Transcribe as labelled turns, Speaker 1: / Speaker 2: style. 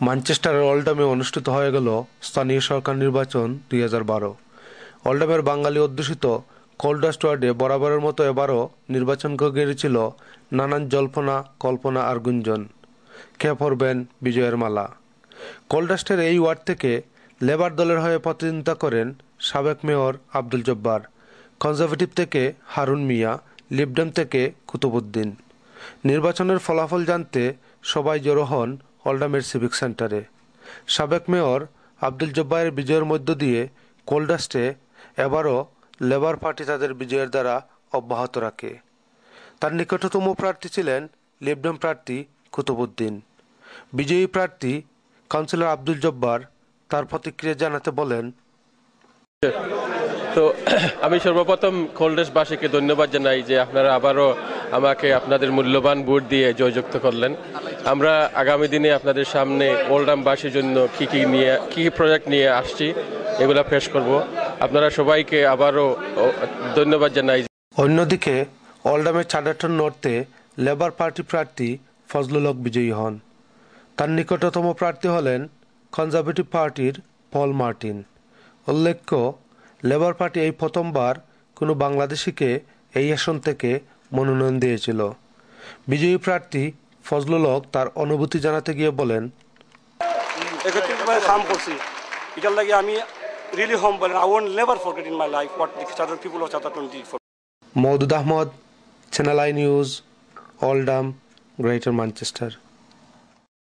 Speaker 1: ম্যানচেস্টারের ওল্ডহামে অনুষ্ঠিত হয়ে গেল স্থানীয় সরকার নির্বাচন 2012। ওল্ডহামের বাঙালি অধ্যুষিত কোল্ডাস্ট ওয়ার্ডে বরাবরের মতো এবারও নির্বাচনকে ঘিরেছিল নানান জল্পনা কল্পনা আর গুঞ্জন। কে পড়বেন বিজয়ের মালা? কোল্ডাস্টের এই ওয়ার্ড থেকে লেবার দলের হয়ে প্রতিদ্বন্দ্বিতা করেন সাবেক মেয়র আব্দুল জব্বার, কনজারভেটিভ থেকে হারুন মিয়া, লিবডেম থেকে কুতুবুদ্দিন। নির্বাচনের ফলাফল জানতে সবাই জড়ো হন ওল্ডহামের সিভিক সেন্টারে। সাবেক মেয়র আব্দুল জব্বারের বিজয়ের মধ্য দিয়ে কোল্ডাস্টে এবারও লেবার পার্টি তাদের বিজয়ের দ্বারা অব্যাহত রাখে। তার নিকটতম প্রার্থী ছিলেন লিবডেম প্রার্থী কুতুবুদ্দিন। বিজয়ী প্রার্থী কাউন্সিলর আব্দুল জব্বার তার প্রতিক্রিয়া জানাতে বলেন,
Speaker 2: তো আমি সর্বপ্রথম কোল্ডাস্টবাসীকে ধন্যবাদ জানাই যে আপনারা আবারও আমাকে আপনাদের মূল্যবান ভোট দিয়ে জয়যুক্ত করলেন। আমরা আগামী দিনে আপনাদের সামনে ওল্ডহামবাসীর জন্য কি প্রজেক্ট নিয়ে আসছি এগুলা পেশ করব। আপনারা সবাইকে আবারও ধন্যবাদ জানাই।
Speaker 1: অন্যদিকে ওল্ডহামের চাডারটন নর্থে লেবার পার্টি প্রার্থী ফজলুল হক বিজয়ী হন। তার নিকটতম প্রার্থী হলেন কনজারভেটিভ পার্টির পল মার্টিন। উল্লেখ্য, লেবার পার্টি এই প্রথমবার কোনো বাংলাদেশিকে এই আসন থেকে মনোনয়ন দিয়েছিল। বিজয়ী প্রার্থী ফজলুল হক তার অনুভূতি জানাতে গিয়ে বলেন, Maudud Ahmed, channel I news, Oldham, Greater Manchester.